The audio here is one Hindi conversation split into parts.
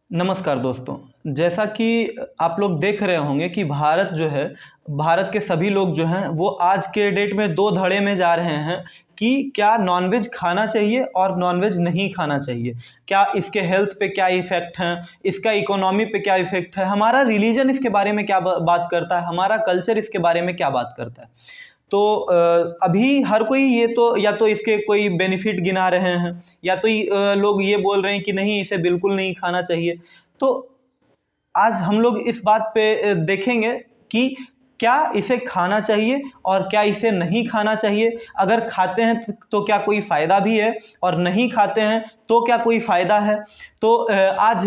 नमस्कार दोस्तों। जैसा कि आप लोग देख रहे होंगे कि भारत जो है, भारत के सभी लोग जो हैं वो आज के डेट में दो धड़े में जा रहे हैं कि क्या नॉनवेज खाना चाहिए और नॉनवेज नहीं खाना चाहिए। क्या इसके हेल्थ पे क्या इफ़ेक्ट हैं, इसका इकोनॉमी पे क्या इफ़ेक्ट है, हमारा रिलीजन इसके बारे में क्या बात करता है, हमारा कल्चर इसके बारे में क्या बात करता है। तो अभी हर कोई ये तो या तो इसके कोई बेनिफिट गिना रहे हैं या तो लोग ये बोल रहे हैं कि नहीं, इसे बिल्कुल नहीं खाना चाहिए। तो आज हम लोग इस बात पे देखेंगे कि क्या इसे खाना चाहिए और क्या इसे नहीं खाना चाहिए। अगर खाते हैं तो क्या कोई फ़ायदा भी है, और नहीं खाते हैं तो क्या कोई फ़ायदा है। तो आज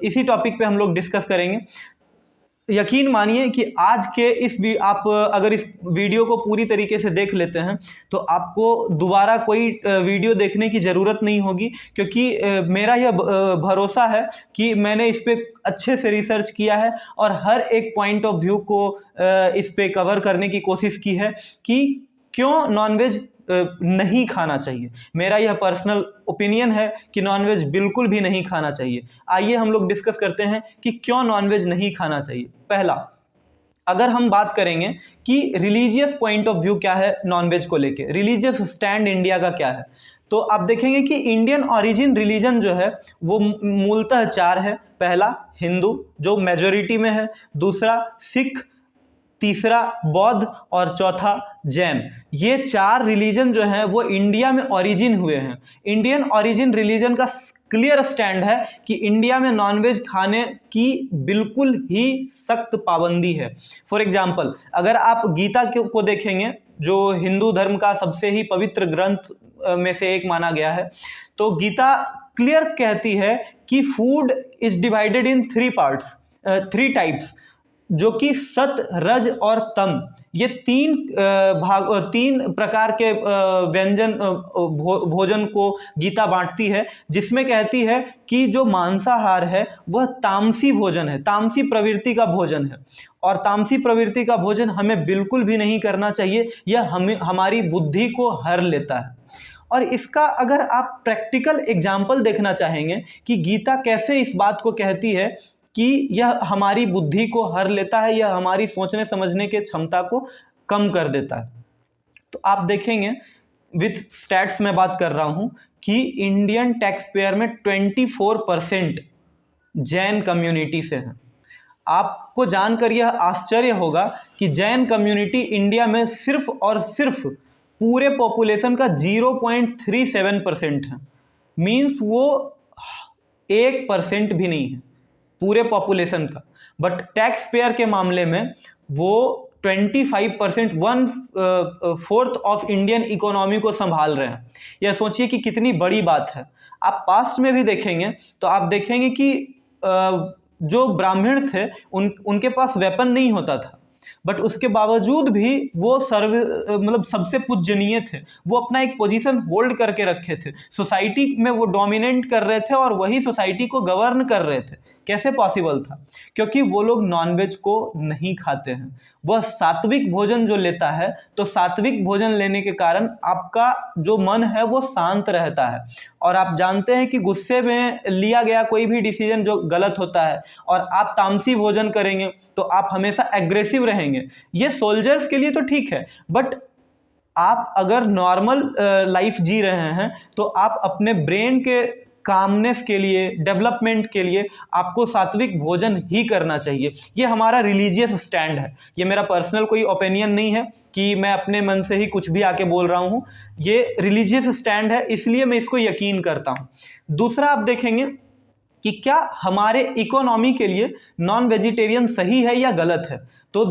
इसी टॉपिक पे हम लोग डिस्कस करेंगे। यकीन मानिए कि आज के आप अगर इस वीडियो को पूरी तरीके से देख लेते हैं तो आपको दोबारा कोई वीडियो देखने की ज़रूरत नहीं होगी, क्योंकि मेरा यह भरोसा है कि मैंने इस पे अच्छे से रिसर्च किया है और हर एक पॉइंट ऑफ व्यू को इस पे कवर करने की कोशिश की है कि क्यों नॉनवेज नहीं खाना चाहिए। मेरा यह पर्सनल ओपिनियन है कि नॉनवेज बिल्कुल भी नहीं खाना चाहिए। आइए हम लोग डिस्कस करते हैं कि क्यों नॉनवेज नहीं खाना चाहिए। पहला, अगर हम बात करेंगे कि रिलीजियस पॉइंट ऑफ व्यू क्या है नॉनवेज को लेके, रिलीजियस स्टैंड इंडिया का क्या है, तो आप देखेंगे कि इंडियन ओरिजिन रिलीजन जो है वो मूलतः चार है। पहला हिंदू जो मेजोरिटी में है, दूसरा सिख, तीसरा बौद्ध और चौथा जैन। ये चार रिलीजन जो हैं वो इंडिया में ओरिजिन हुए हैं। इंडियन ओरिजिन रिलीजन का क्लियर स्टैंड है कि इंडिया में नॉनवेज खाने की बिल्कुल ही सख्त पाबंदी है। फॉर एग्जाम्पल, अगर आप गीता को देखेंगे जो हिंदू धर्म का सबसे ही पवित्र ग्रंथ में से एक माना गया है, तो गीता क्लियर कहती है कि food is divided in three types, जो कि सत, रज और तम, ये तीन प्रकार के व्यंजन भोजन को गीता बांटती है, जिसमें कहती है कि जो मांसाहार है वह तामसी भोजन है, तामसी प्रवृत्ति का भोजन है, और तामसी प्रवृत्ति का भोजन हमें बिल्कुल भी नहीं करना चाहिए। यह हमारी बुद्धि को हर लेता है। और इसका अगर आप प्रैक्टिकल एग्जाम्पल देखना चाहेंगे कि गीता कैसे इस बात को कहती है कि यह हमारी बुद्धि को हर लेता है, यह हमारी सोचने समझने के क्षमता को कम कर देता है, तो आप देखेंगे, विथ स्टैट्स में बात कर रहा हूं, कि इंडियन टैक्स पेयर में 24% जैन कम्युनिटी से हैं। आपको जानकर यह आश्चर्य होगा कि जैन कम्युनिटी इंडिया में सिर्फ और सिर्फ पूरे पॉपुलेशन का 0.37% है। मीन्स वो 1% भी नहीं है पूरे पॉपुलेशन का, बट टैक्स पेयर के मामले में वो 25%, 1/4 ऑफ इंडियन इकोनॉमी को संभाल रहे हैं। यह सोचिए कि कितनी बड़ी बात है। आप पास्ट में भी देखेंगे तो आप देखेंगे कि जो ब्राह्मण थे उनके पास वेपन नहीं होता था, बट उसके बावजूद भी वो मतलब सबसे पूजनीय थे। वो अपना एक पोजीशन होल्ड करके रखे थे, सोसाइटी में वो डोमिनेट कर रहे थे और वही सोसाइटी को गवर्न कर रहे थे। कैसे पॉसिबल था? क्योंकि वो लोग नॉनवेज को नहीं खाते हैं। वह सात्विक भोजन जो लेता है, तो सात्विक भोजन लेने के कारण आपका जो मन है वो शांत रहता है। और आप जानते हैं कि गुस्से में लिया गया कोई भी डिसीजन जो गलत होता है, और आप तामसी भोजन करेंगे तो आप हमेशा एग्रेसिव रहेंगे। ये सोल्जर्स के लिए तो ठीक है, बट आप अगर नॉर्मल लाइफ जी रहे हैं तो आप अपने ब्रेन के कामनेस के लिए, डेवलपमेंट के लिए आपको सात्विक भोजन ही करना चाहिए। ये हमारा रिलीजियस स्टैंड है। ये मेरा पर्सनल कोई ओपिनियन नहीं है कि मैं अपने मन से ही कुछ भी आके बोल रहा हूँ। ये रिलीजियस स्टैंड है, इसलिए मैं इसको यकीन करता हूँ। दूसरा, आप देखेंगे कि क्या हमारे इकोनॉमी के लिए नॉन वेजिटेरियन सही है या गलत है। तो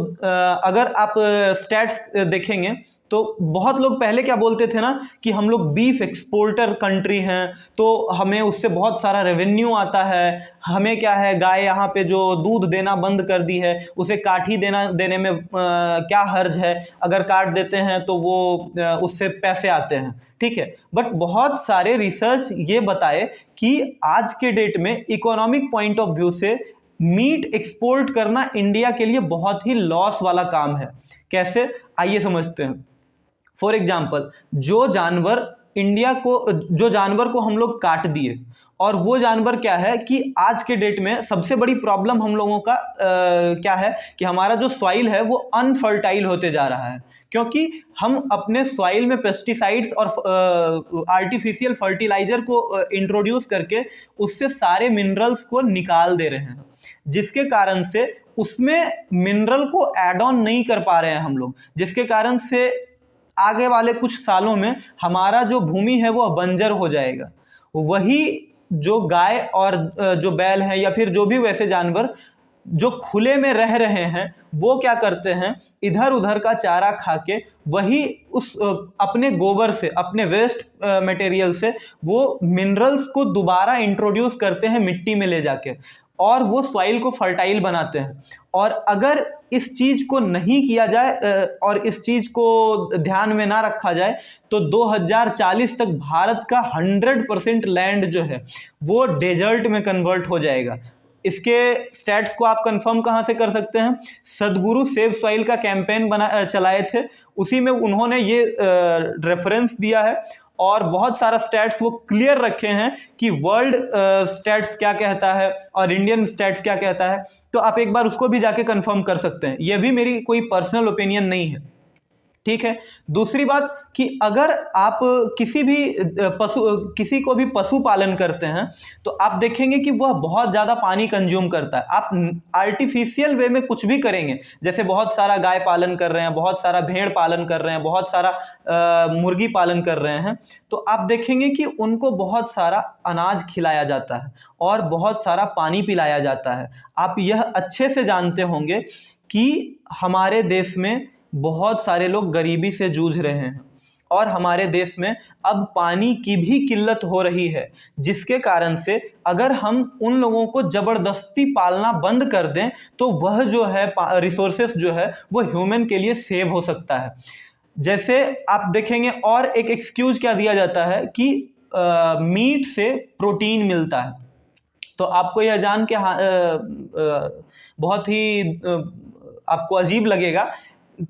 अगर आप स्टैट्स देखेंगे तो बहुत लोग पहले क्या बोलते थे ना कि हम लोग बीफ एक्सपोर्टर कंट्री हैं, तो हमें उससे बहुत सारा रेवेन्यू आता है। हमें क्या है, गाय यहाँ पे जो दूध देना बंद कर दी है, उसे काठी देने में क्या हर्ज है, अगर काट देते हैं तो वो उससे पैसे आते हैं, ठीक है। बट बहुत सारे रिसर्च ये बताए कि आज के डेट में इकोनॉमिक पॉइंट ऑफ व्यू से मीट एक्सपोर्ट करना इंडिया के लिए बहुत ही लॉस वाला काम है। कैसे, आइए समझते हैं। फॉर एग्जाम्पल, जो जानवर को हम लोग काट दिए और वो जानवर क्या है कि आज के डेट में सबसे बड़ी प्रॉब्लम हम लोगों का क्या है कि हमारा जो सॉइल है वो अनफर्टाइल होते जा रहा है, क्योंकि हम अपने सॉइल में पेस्टिसाइड्स और आर्टिफिशियल फर्टिलाइजर को इंट्रोड्यूस करके उससे सारे मिनरल्स को निकाल दे रहे हैं, जिसके कारण से उसमें मिनरल को ऐड ऑन नहीं कर पा रहे हैं हम लोग, जिसके कारण से आगे वाले कुछ सालों में हमारा जो भूमि है वो बंजर हो जाएगा। वही जो गाय और जो बैल है या फिर जो भी वैसे जानवर जो खुले में रह रहे हैं वो क्या करते हैं, इधर उधर का चारा खा के वही उस अपने गोबर से, अपने वेस्ट मटेरियल से वो मिनरल्स को दोबारा इंट्रोड्यूस करते हैं मिट्टी में ले जाके, और वो सॉइल को फर्टाइल बनाते हैं। और अगर इस चीज़ को नहीं किया जाए और इस चीज़ को ध्यान में ना रखा जाए तो 2040 तक भारत का 100% लैंड जो है वो डेजर्ट में कन्वर्ट हो जाएगा। इसके स्टैट्स को आप कंफर्म कहाँ से कर सकते हैं, सदगुरु सेव सॉइल का कैंपेन चलाए थे, उसी में उन्होंने ये रेफरेंस दिया है और बहुत सारा स्टैट्स वो क्लियर रखे हैं कि वर्ल्ड स्टैट्स क्या कहता है और इंडियन स्टैट्स क्या कहता है। तो आप एक बार उसको भी जाके कंफर्म कर सकते हैं, ये भी मेरी कोई पर्सनल ओपिनियन नहीं है, ठीक है। दूसरी बात कि अगर आप किसी को भी पशु पालन करते हैं तो आप देखेंगे कि वह बहुत ज़्यादा पानी कंज्यूम करता है। आप आर्टिफिशियल वे में कुछ भी करेंगे, जैसे बहुत सारा गाय पालन कर रहे हैं, बहुत सारा भेड़ पालन कर रहे हैं, बहुत सारा मुर्गी पालन कर रहे हैं, तो आप देखेंगे कि उनको बहुत सारा अनाज खिलाया जाता है और बहुत सारा पानी पिलाया जाता है। आप यह अच्छे से जानते होंगे कि हमारे देश में बहुत सारे लोग गरीबी से जूझ रहे हैं और हमारे देश में अब पानी की भी किल्लत हो रही है, जिसके कारण से अगर हम उन लोगों को ज़बरदस्ती पालना बंद कर दें तो वह जो है रिसोर्सेस जो है वो ह्यूमन के लिए सेव हो सकता है। जैसे आप देखेंगे और एक एक्सक्यूज क्या दिया जाता है कि मीट से प्रोटीन मिलता है, तो आपको यह जान के बहुत ही आपको अजीब लगेगा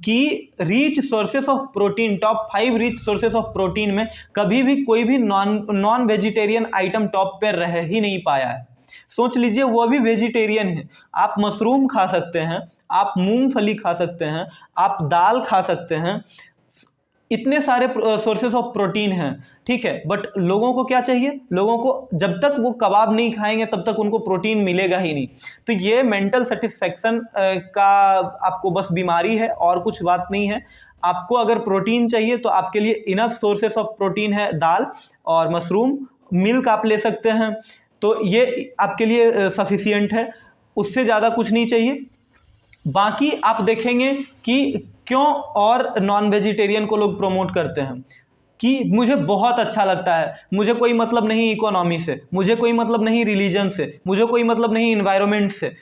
कि rich sources of protein, top 5 rich sources of protein में कभी भी कोई भी नॉन वेजिटेरियन आइटम टॉप पे रह ही नहीं पाया है। सोच लीजिए वो भी वेजिटेरियन है, आप मशरूम खा सकते हैं, आप मूंगफली खा सकते हैं, आप दाल खा सकते हैं, इतने सारे सोर्सेस ऑफ प्रोटीन हैं, ठीक है। बट लोगों को क्या चाहिए, लोगों को जब तक वो कबाब नहीं खाएंगे तब तक उनको प्रोटीन मिलेगा ही नहीं। तो ये मेंटल सेटिस्फेक्शन का आपको बस बीमारी है और कुछ बात नहीं है। आपको अगर प्रोटीन चाहिए तो आपके लिए इनफ सोर्सेस ऑफ प्रोटीन है, दाल और मशरूम, मिल्क आप ले सकते हैं, तो ये आपके लिए सफिशिएंट है, उससे ज़्यादा कुछ नहीं चाहिए। बाकी आप देखेंगे कि क्यों और नॉन वेजिटेरियन को लोग प्रमोट करते हैं कि मुझे बहुत अच्छा लगता है, मुझे कोई मतलब नहीं इकोनॉमी से, मुझे कोई मतलब नहीं रिलीजन से, मुझे कोई मतलब नहीं इन्वायरमेंट से,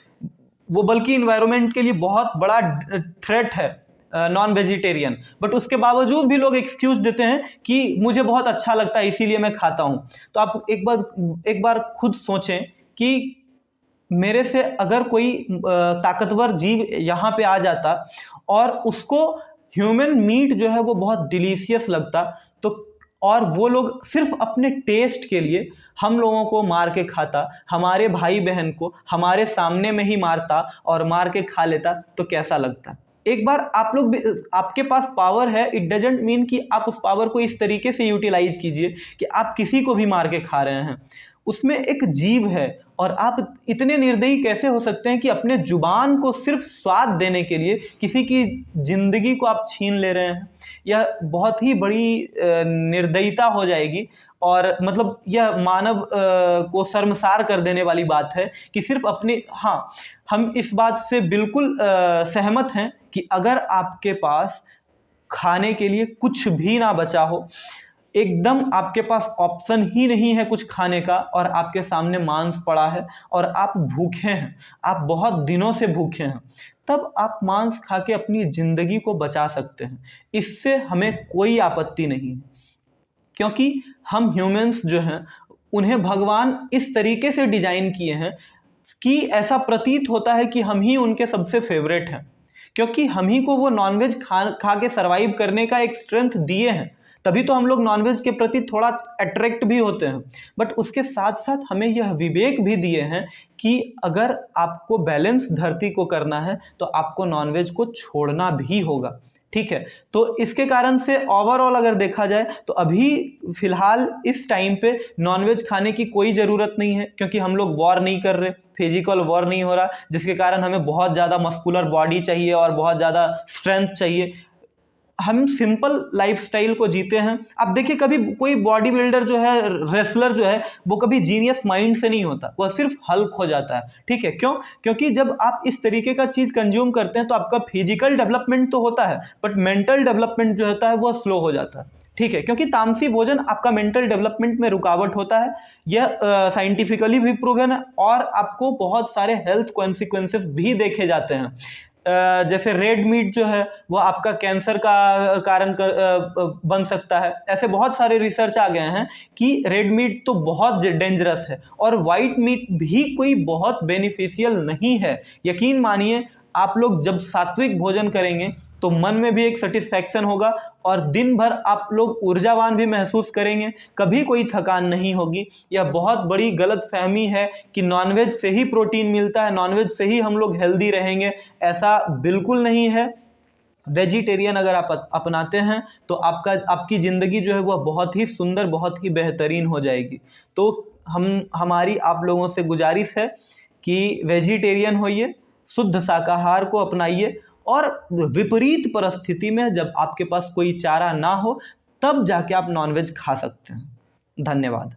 वो बल्कि इन्वायरमेंट के लिए बहुत बड़ा थ्रेट है नॉन वेजिटेरियन, बट उसके बावजूद भी लोग एक्सक्यूज देते हैं कि मुझे बहुत अच्छा लगता है इसीलिए मैं खाता हूँ। तो आप एक बार खुद सोचें कि मेरे से अगर कोई ताकतवर जीव यहाँ पे आ जाता और उसको ह्यूमन मीट जो है वो बहुत डिलीशियस लगता, तो और वो लोग सिर्फ अपने टेस्ट के लिए हम लोगों को मार के खाता, हमारे भाई बहन को हमारे सामने में ही मारता और मार के खा लेता, तो कैसा लगता। एक बार आप लोग भी, आपके पास पावर है, इट डजेंट मीन कि आप उस पावर को इस तरीके से यूटिलाइज कीजिए कि आप किसी को भी मार के खा रहे हैं। उसमें एक जीव है और आप इतने निर्दयी कैसे हो सकते हैं कि अपने जुबान को सिर्फ स्वाद देने के लिए किसी की जिंदगी को आप छीन ले रहे हैं। यह बहुत ही बड़ी निर्दयता हो जाएगी और मतलब यह मानव को शर्मसार कर देने वाली बात है कि सिर्फ अपने, हाँ हम इस बात से बिल्कुल सहमत हैं कि अगर आपके पास खाने के लिए कुछ भी ना बचा हो, एकदम आपके पास ऑप्शन ही नहीं है कुछ खाने का और आपके सामने मांस पड़ा है और आप भूखे हैं, आप बहुत दिनों से भूखे हैं, तब आप मांस खा के अपनी ज़िंदगी को बचा सकते हैं। इससे हमें कोई आपत्ति नहीं है, क्योंकि हम ह्यूमंस जो हैं उन्हें भगवान इस तरीके से डिज़ाइन किए हैं कि ऐसा प्रतीत होता है कि हम ही उनके सबसे फेवरेट हैं, क्योंकि हम ही को वो नॉनवेज खा के सर्वाइव करने का एक स्ट्रेंथ दिए हैं, तभी तो हम लोग नॉनवेज के प्रति थोड़ा अट्रैक्ट भी होते हैं। बट उसके साथ साथ हमें यह विवेक भी दिए हैं कि अगर आपको बैलेंस धरती को करना है तो आपको नॉनवेज को छोड़ना भी होगा, ठीक है। तो इसके कारण से ओवरऑल अगर देखा जाए तो अभी फिलहाल इस टाइम पे नॉनवेज खाने की कोई ज़रूरत नहीं है, क्योंकि हम लोग वॉर नहीं कर रहे, फिजिकल वॉर नहीं हो रहा, जिसके कारण हमें बहुत ज़्यादा मस्कुलर बॉडी चाहिए और बहुत ज़्यादा स्ट्रेंथ चाहिए। हम सिंपल लाइफस्टाइल को जीते हैं। अब देखिए, कभी कोई बॉडी बिल्डर जो है, रेसलर जो है, वो कभी जीनियस माइंड से नहीं होता, वह सिर्फ हल्क हो जाता है, ठीक है। क्यों? क्योंकि जब आप इस तरीके का चीज़ कंज्यूम करते हैं तो आपका फिजिकल डेवलपमेंट तो होता है, बट मेंटल डेवलपमेंट जो होता है वह स्लो हो जाता है, ठीक है। क्योंकि तामसी भोजन आपका मेंटल डेवलपमेंट में रुकावट होता है, यह साइंटिफिकली भी प्रूवन है, और आपको बहुत सारे हेल्थ कॉन्सिक्वेंसेस भी देखे जाते हैं। जैसे रेड मीट जो है वो आपका कैंसर का कारण बन सकता है। ऐसे बहुत सारे रिसर्च आ गए हैं कि रेड मीट तो बहुत डेंजरस है और वाइट मीट भी कोई बहुत बेनिफिशियल नहीं है। यकीन मानिए, आप लोग जब सात्विक भोजन करेंगे तो मन में भी एक सेटिस्फैक्शन होगा और दिन भर आप लोग ऊर्जावान भी महसूस करेंगे, कभी कोई थकान नहीं होगी। यह बहुत बड़ी गलतफहमी है कि नॉनवेज से ही प्रोटीन मिलता है, नॉनवेज से ही हम लोग हेल्दी रहेंगे, ऐसा बिल्कुल नहीं है। वेजिटेरियन अगर आप अपनाते हैं तो आपकी ज़िंदगी जो है वह बहुत ही सुंदर, बहुत ही बेहतरीन हो जाएगी। तो हमारी आप लोगों से गुजारिश है कि वेजिटेरियन होइए, शुद्ध शाकाहार को अपनाइए, और विपरीत परिस्थिति में जब आपके पास कोई चारा ना हो तब जाके आप नॉनवेज खा सकते हैं। धन्यवाद।